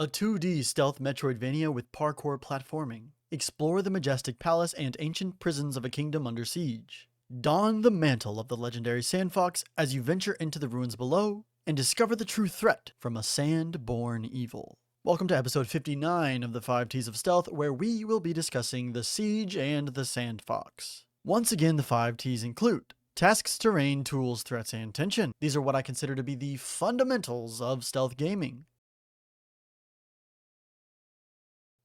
A 2D stealth Metroidvania with parkour platforming. Explore the majestic palace and ancient prisons of a kingdom under siege. Don the mantle of the legendary Sandfox as you venture into the ruins below and discover the true threat from a sand-born evil. Welcome to episode 59 of the 5 T's of Stealth, where we will be discussing the Siege and the Sandfox. Once again, the 5 T's include tasks, terrain, tools, threats, and tension. These are what I consider to be the fundamentals of stealth gaming.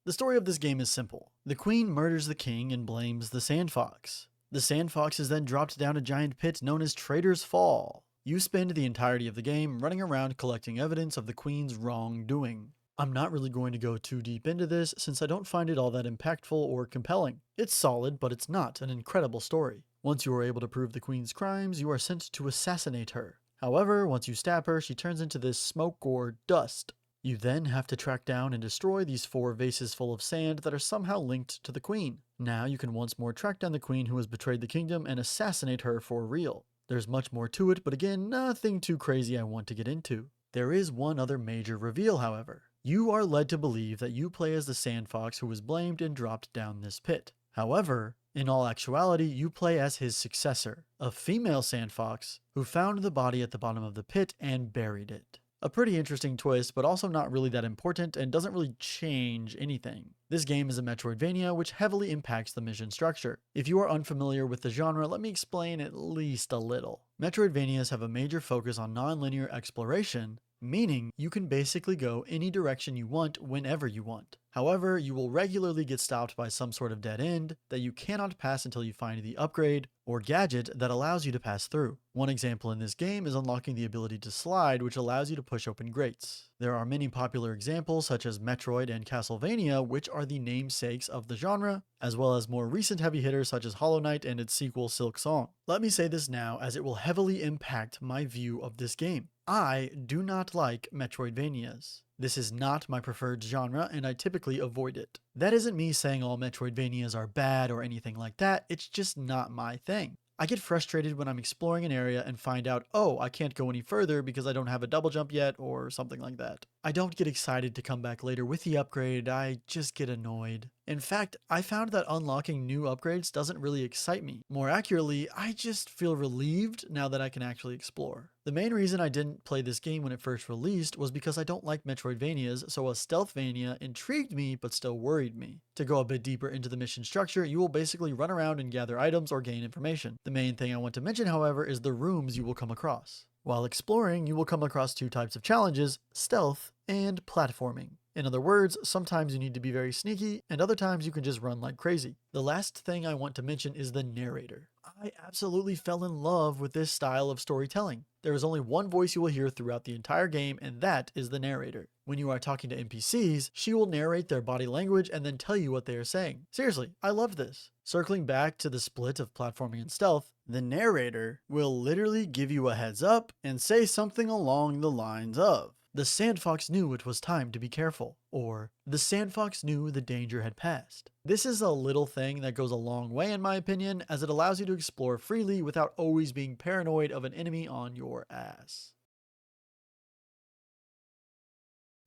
The story of this game is simple. The queen murders the king and blames the Sandfox. The Sandfox is then dropped down a giant pit known as Traitor's Fall. You spend the entirety of the game running around collecting evidence of the queen's wrongdoing. I'm not really going to go too deep into this since I don't find it all that impactful or compelling. It's solid, but it's not an incredible story. Once you are able to prove the queen's crimes, you are sent to assassinate her. However, once you stab her, she turns into this smoke or dust. You then have to track down and destroy these 4 vases full of sand that are somehow linked to the queen. Now you can once more track down the queen who has betrayed the kingdom and assassinate her for real. There's much more to it, but again, nothing too crazy I want to get into. There is one other major reveal, however. You are led to believe that you play as the Sandfox who was blamed and dropped down this pit. However, in all actuality, you play as his successor, a female Sandfox who found the body at the bottom of the pit and buried it. A pretty interesting twist, but also not really that important and doesn't really change anything. This game is a Metroidvania, which heavily impacts the mission structure. If you are unfamiliar with the genre, let me explain at least a little. Metroidvanias have a major focus on non-linear exploration, meaning you can basically go any direction you want whenever you want. However, you will regularly get stopped by some sort of dead end that you cannot pass until you find the upgrade or gadget that allows you to pass through. One example in this game is unlocking the ability to slide, which allows you to push open grates. There are many popular examples such as Metroid and Castlevania, which are the namesakes of the genre, as well as more recent heavy hitters such as Hollow Knight and its sequel Silk Song. Let me say this now, as it will heavily impact my view of this game. I do not like Metroidvanias. This is not my preferred genre, and I typically avoid it. That isn't me saying all Metroidvanias are bad or anything like that, it's just not my thing. I get frustrated when I'm exploring an area and find out, oh, I can't go any further because I don't have a double jump yet or something like that. I don't get excited to come back later with the upgrade, I just get annoyed. In fact, I found that unlocking new upgrades doesn't really excite me. More accurately, I just feel relieved now that I can actually explore. The main reason I didn't play this game when it first released was because I don't like Metroidvanias, so a Stealthvania intrigued me but still worried me. To go a bit deeper into the mission structure, you will basically run around and gather items or gain information. The main thing I want to mention, however, is the rooms you will come across. While exploring, you will come across 2 types of challenges: stealth and platforming. In other words, sometimes you need to be very sneaky, and other times you can just run like crazy. The last thing I want to mention is the narrator. I absolutely fell in love with this style of storytelling. There is only one voice you will hear throughout the entire game, and that is the narrator. When you are talking to NPCs, she will narrate their body language and then tell you what they are saying. Seriously, I loved this. Circling back to the split of platforming and stealth, the narrator will literally give you a heads up and say something along the lines of, "The Sandfox knew it was time to be careful," or "The Sandfox knew the danger had passed." This is a little thing that goes a long way in my opinion, as it allows you to explore freely without always being paranoid of an enemy on your ass.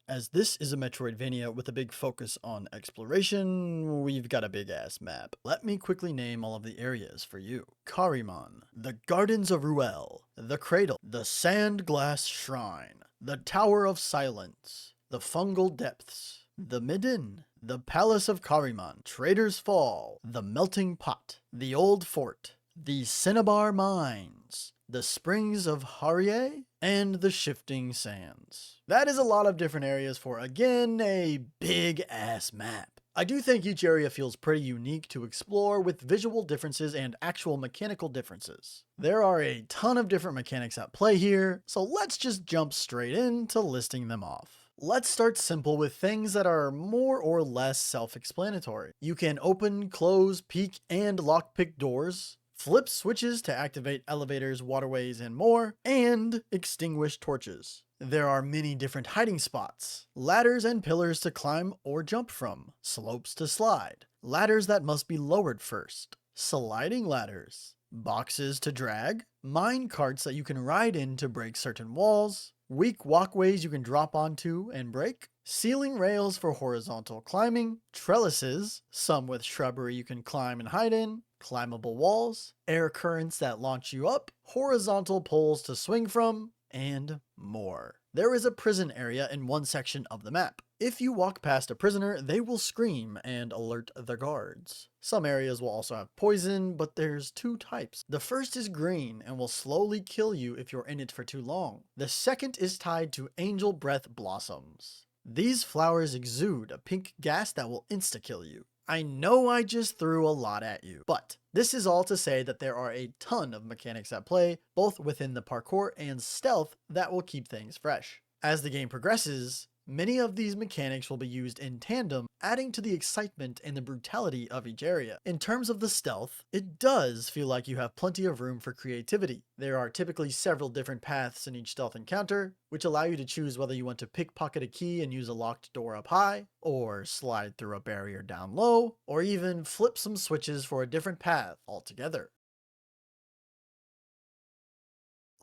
As this is a Metroidvania with a big focus on exploration, we've got a big ass map. Let me quickly name all of the areas for you. Karimon, the Gardens of Ruel, the Cradle, the Sand Glass Shrine, the Tower of Silence, the Fungal Depths, the Midden, the Palace of Karimon, Traitor's Fall, the Melting Pot, the Old Fort, the Cinnabar Mines, the Springs of Harie, and the Shifting Sands. That is a lot of different areas for, again, a big-ass map. I do think each area feels pretty unique to explore, with visual differences and actual mechanical differences. There are a ton of different mechanics at play here, so let's just jump straight into listing them off. Let's start simple with things that are more or less self-explanatory. You can open, close, peek, and lockpick doors, flip switches to activate elevators, waterways, and more, and extinguish torches. There are many different hiding spots, ladders and pillars to climb or jump from, slopes to slide, ladders that must be lowered first, sliding ladders, boxes to drag, mine carts that you can ride in to break certain walls, weak walkways you can drop onto and break, ceiling rails for horizontal climbing, trellises, some with shrubbery you can climb and hide in, climbable walls, air currents that launch you up, horizontal poles to swing from, and more. There is a prison area in one section of the map. If you walk past a prisoner, they will scream and alert the guards. Some areas will also have poison, but there's two types. The first is green and will slowly kill you if you're in it for too long. The second is tied to angel breath blossoms. These flowers exude a pink gas that will insta-kill you. I know I just threw a lot at you, but this is all to say that there are a ton of mechanics at play, both within the parkour and stealth, that will keep things fresh. As the game progresses, many of these mechanics will be used in tandem, adding to the excitement and the brutality of each area. In terms of the stealth, it does feel like you have plenty of room for creativity. There are typically several different paths in each stealth encounter, which allow you to choose whether you want to pickpocket a key and use a locked door up high, or slide through a barrier down low, or even flip some switches for a different path altogether.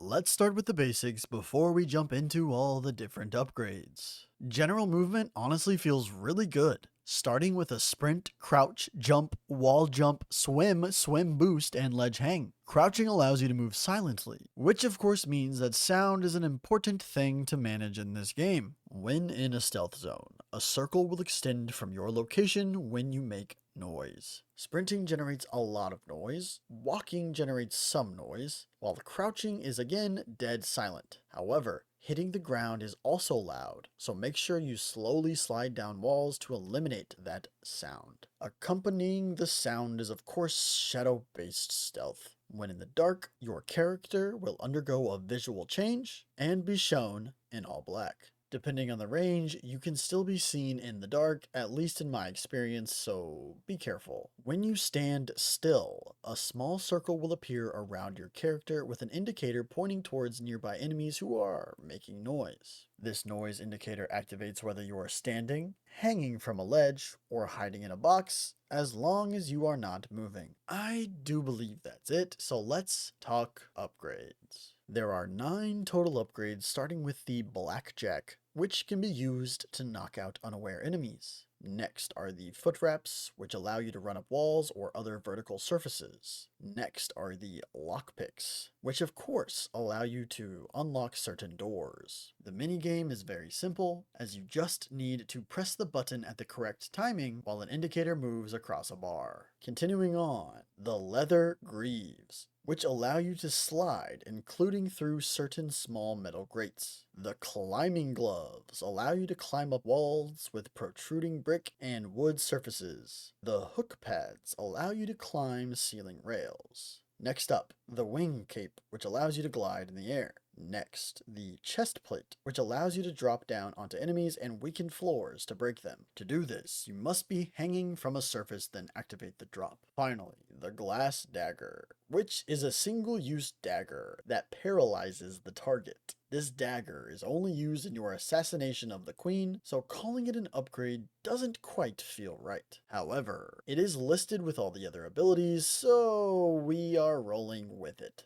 Let's start with the basics before we jump into all the different upgrades. General movement honestly feels really good, starting with a sprint, crouch, jump, wall jump, swim, swim boost, and ledge hang. Crouching allows you to move silently, which of course means that sound is an important thing to manage in this game. When in a stealth zone, a circle will extend from your location when you make noise. Sprinting generates a lot of noise, walking generates some noise, while crouching is again dead silent. However, hitting the ground is also loud, so make sure you slowly slide down walls to eliminate that sound. Accompanying the sound is of course shadow-based stealth. When in the dark, your character will undergo a visual change and be shown in all black. Depending on the range, you can still be seen in the dark, at least in my experience, so be careful. When you stand still, a small circle will appear around your character with an indicator pointing towards nearby enemies who are making noise. This noise indicator activates whether you are standing, hanging from a ledge, or hiding in a box, as long as you are not moving. I do believe that's it, so let's talk upgrades. There are 9 total upgrades, starting with the Blackjack, which can be used to knock out unaware enemies. Next are the foot wraps, which allow you to run up walls or other vertical surfaces. Next are the lockpicks, which of course allow you to unlock certain doors. The minigame is very simple, as you just need to press the button at the correct timing while an indicator moves across a bar. Continuing on, the leather greaves, which allow you to slide, including through certain small metal grates. The climbing gloves allow you to climb up walls with protruding brick and wood surfaces. The hook pads allow you to climb ceiling rails. Next up, the wing cape, which allows you to glide in the air. Next, the chest plate, which allows you to drop down onto enemies and weaken floors to break them. To do this, you must be hanging from a surface, then activate the drop. Finally, the glass dagger, which is a single-use dagger that paralyzes the target. This dagger is only used in your assassination of the queen, so calling it an upgrade doesn't quite feel right. However, it is listed with all the other abilities, so we are rolling with it.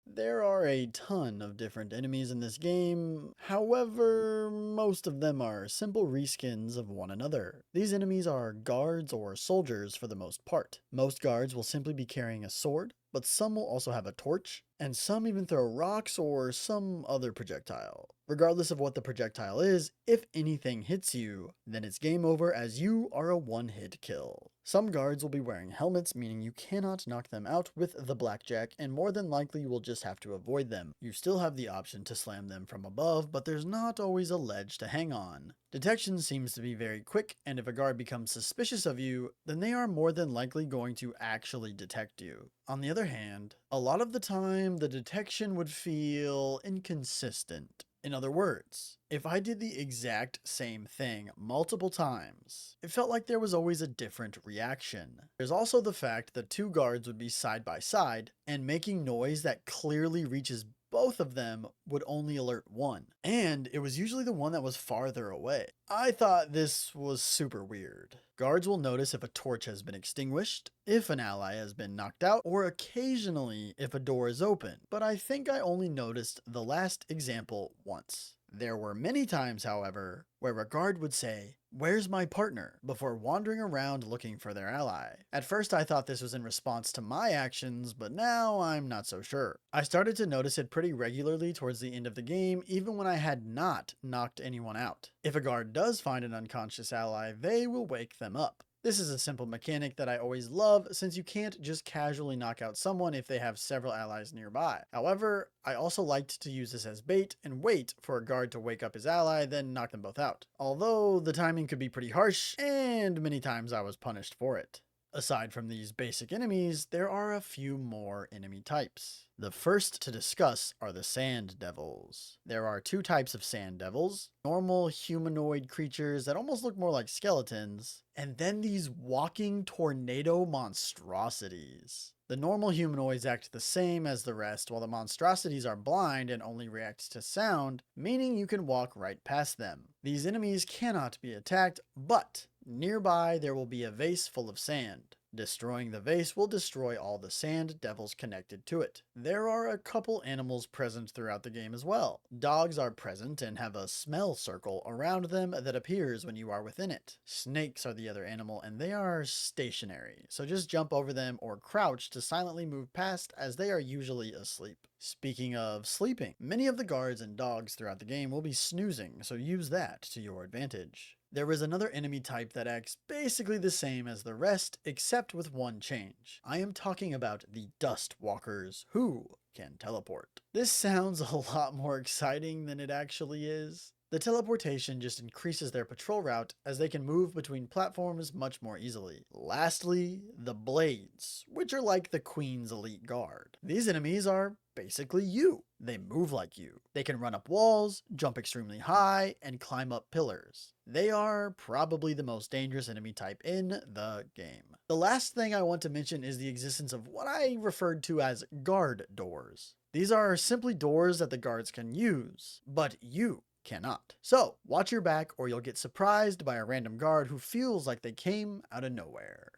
There are a ton of different enemies in this game, however, most of them are simple reskins of one another. These enemies are guards or soldiers for the most part. Most guards will simply be carrying a sword, but some will also have a torch, and some even throw rocks or some other projectile. Regardless of what the projectile is, if anything hits you, then it's game over as you are a one-hit kill. Some guards will be wearing helmets, meaning you cannot knock them out with the blackjack, and more than likely you will just have to avoid them. You still have the option to slam them from above, but there's not always a ledge to hang on. Detection seems to be very quick, and if a guard becomes suspicious of you, then they are more than likely going to actually detect you. On the other hand, a lot of the time, the detection would feel inconsistent. In other words, if I did the exact same thing multiple times, it felt like there was always a different reaction. There's also the fact that 2 guards would be side by side, and making noise that clearly reaches both of them would only alert one, and it was usually the one that was farther away. I thought this was super weird. Guards will notice if a torch has been extinguished, if an ally has been knocked out, or occasionally if a door is open, but I think I only noticed the last example once. There were many times, however, where a guard would say, "Where's my partner?" before wandering around looking for their ally. At first I thought this was in response to my actions, but now I'm not so sure. I started to notice it pretty regularly towards the end of the game, even when I had not knocked anyone out. If a guard does find an unconscious ally, they will wake them up. This is a simple mechanic that I always love, since you can't just casually knock out someone if they have several allies nearby. However, I also liked to use this as bait and wait for a guard to wake up his ally, then knock them both out. Although the timing could be pretty harsh, and many times I was punished for it. Aside from these basic enemies, there are a few more enemy types. The first to discuss are the Sand Devils. There are two types of Sand Devils: normal humanoid creatures that almost look more like skeletons, and then these walking tornado monstrosities. The normal humanoids act the same as the rest, while the monstrosities are blind and only react to sound, meaning you can walk right past them. These enemies cannot be attacked, but nearby there will be a vase full of sand. Destroying the vase will destroy all the sand devils connected to it. There are a couple animals present throughout the game as well. Dogs are present and have a smell circle around them that appears when you are within it. Snakes are the other animal, and they are stationary, so just jump over them or crouch to silently move past, as they are usually asleep. Speaking of sleeping, many of the guards and dogs throughout the game will be snoozing, so use that to your advantage. There is another enemy type that acts basically the same as the rest, except with one change. I am talking about the Dust Walkers, who can teleport. This sounds a lot more exciting than it actually is. The teleportation just increases their patrol route, as they can move between platforms much more easily. Lastly, the Blades, which are like the Queen's elite guard. These enemies are basically you. They move like you. They can run up walls, jump extremely high, and climb up pillars. They are probably the most dangerous enemy type in the game. The last thing I want to mention is the existence of what I referred to as guard doors. These are simply doors that the guards can use, but you cannot. So, watch your back or you'll get surprised by a random guard who feels like they came out of nowhere.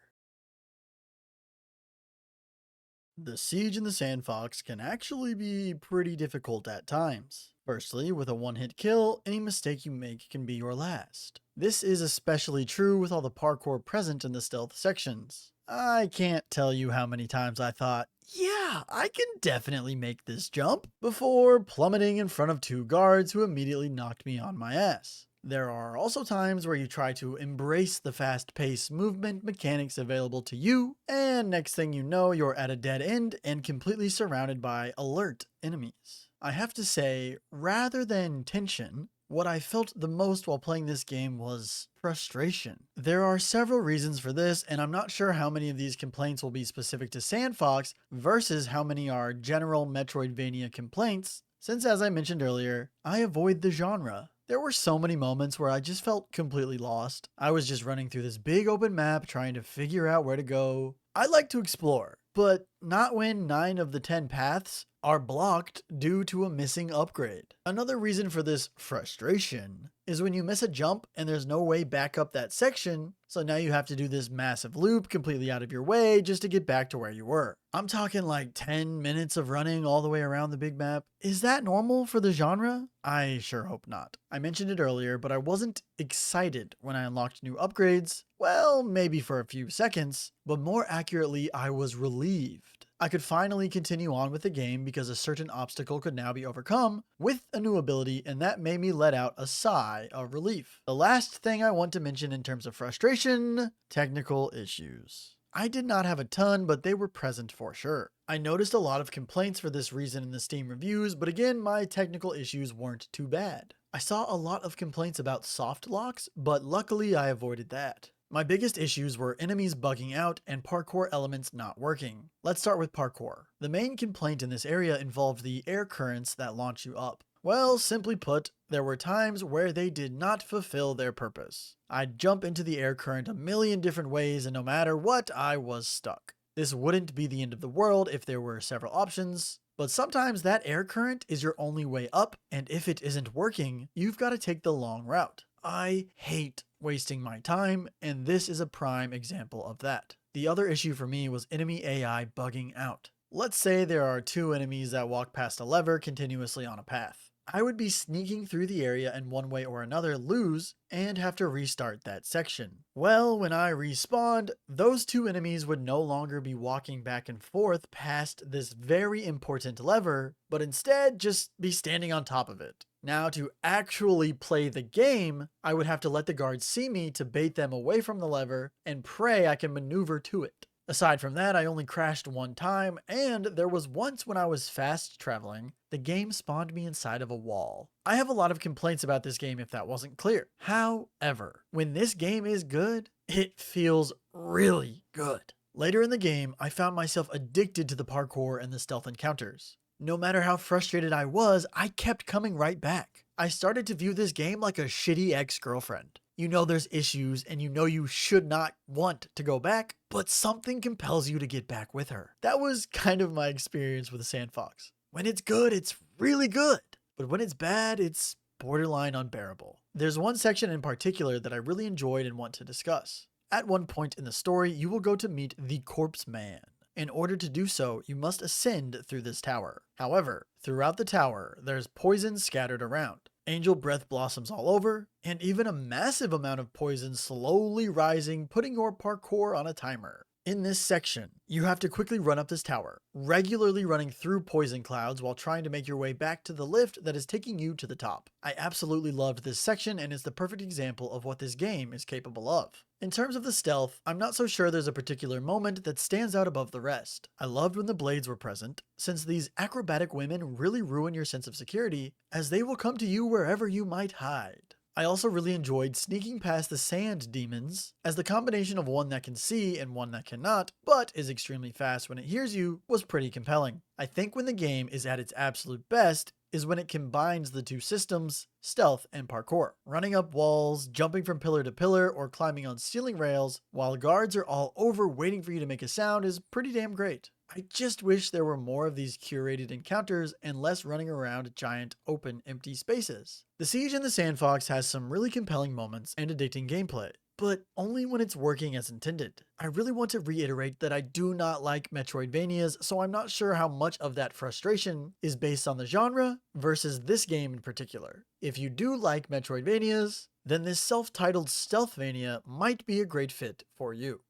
The siege in the Sandfox can actually be pretty difficult at times. Firstly, with a one-hit kill, any mistake you make can be your last. This is especially true with all the parkour present in the stealth sections. I can't tell you how many times I thought, yeah, I can definitely make this jump, before plummeting in front of two guards who immediately knocked me on my ass. There are also times where you try to embrace the fast-paced movement mechanics available to you, and next thing you know, you're at a dead end and completely surrounded by alert enemies. I have to say, rather than tension, what I felt the most while playing this game was frustration. There are several reasons for this, and I'm not sure how many of these complaints will be specific to Sandfox versus how many are general Metroidvania complaints, since as I mentioned earlier, I avoid the genre. There were so many moments where I just felt completely lost. I was just running through this big open map trying to figure out where to go. I like to explore, but not when 9 of the 10 paths are blocked due to a missing upgrade. Another reason for this frustration is when you miss a jump and there's no way back up that section, so now you have to do this massive loop completely out of your way just to get back to where you were. I'm talking like 10 minutes of running all the way around the big map. Is that normal for the genre? I sure hope not. I mentioned it earlier, but I wasn't excited when I unlocked new upgrades. Well, maybe for a few seconds, but more accurately, I was relieved. I could finally continue on with the game because a certain obstacle could now be overcome with a new ability, and that made me let out a sigh of relief. The last thing I want to mention in terms of frustration: technical issues. I did not have a ton, but they were present for sure. I noticed a lot of complaints for this reason in the Steam reviews, but again, my technical issues weren't too bad. I saw a lot of complaints about soft locks, but luckily I avoided that. My biggest issues were enemies bugging out and parkour elements not working. Let's start with parkour. The main complaint in this area involved the air currents that launch you up. Well, simply put, there were times where they did not fulfill their purpose. I'd jump into the air current a million different ways, and no matter what, I was stuck. This wouldn't be the end of the world if there were several options, but sometimes that air current is your only way up, and if it isn't working, you've got to take the long route. I hate wasting my time, and this is a prime example of that. The other issue for me was enemy AI bugging out. Let's say there are two enemies that walk past a lever continuously on a path. I would be sneaking through the area and one way or another lose and have to restart that section. Well, when I respawned, those two enemies would no longer be walking back and forth past this very important lever, but instead just be standing on top of it. Now, to actually play the game, I would have to let the guards see me to bait them away from the lever and pray I can maneuver to it. Aside from that, I only crashed one time, and there was once when I was fast traveling, the game spawned me inside of a wall. I have a lot of complaints about this game if that wasn't clear. However, when this game is good, it feels really good. Later in the game, I found myself addicted to the parkour and the stealth encounters. No matter how frustrated I was, I kept coming right back. I started to view this game like a shitty ex-girlfriend. You know there's issues and you know you should not want to go back, but something compels you to get back with her. That was kind of my experience with Sandfox. When it's good, it's really good. But when it's bad, it's borderline unbearable. There's one section in particular that I really enjoyed and want to discuss. At one point in the story, you will go to meet the Corpse Man. In order to do so, you must ascend through this tower. However, throughout the tower, there's poison scattered around. Angel breath blossoms all over, and even a massive amount of poison slowly rising, putting your parkour on a timer. In this section, you have to quickly run up this tower, regularly running through poison clouds while trying to make your way back to the lift that is taking you to the top. I absolutely loved this section and it's the perfect example of what this game is capable of. In terms of the stealth, I'm not so sure there's a particular moment that stands out above the rest. I loved when the blades were present, since these acrobatic women really ruin your sense of security, as they will come to you wherever you might hide. I also really enjoyed sneaking past the sand demons, as the combination of one that can see and one that cannot, but is extremely fast when it hears you, was pretty compelling. I think when the game is at its absolute best is when it combines the two systems, stealth and parkour. Running up walls, jumping from pillar to pillar, or climbing on ceiling rails, while guards are all over waiting for you to make a sound is pretty damn great. I just wish there were more of these curated encounters and less running around giant, open, empty spaces. The Siege in the Sandfox has some really compelling moments and addicting gameplay, but only when it's working as intended. I really want to reiterate that I do not like Metroidvanias, so I'm not sure how much of that frustration is based on the genre versus this game in particular. If you do like Metroidvanias, then this self-titled Stealthvania might be a great fit for you.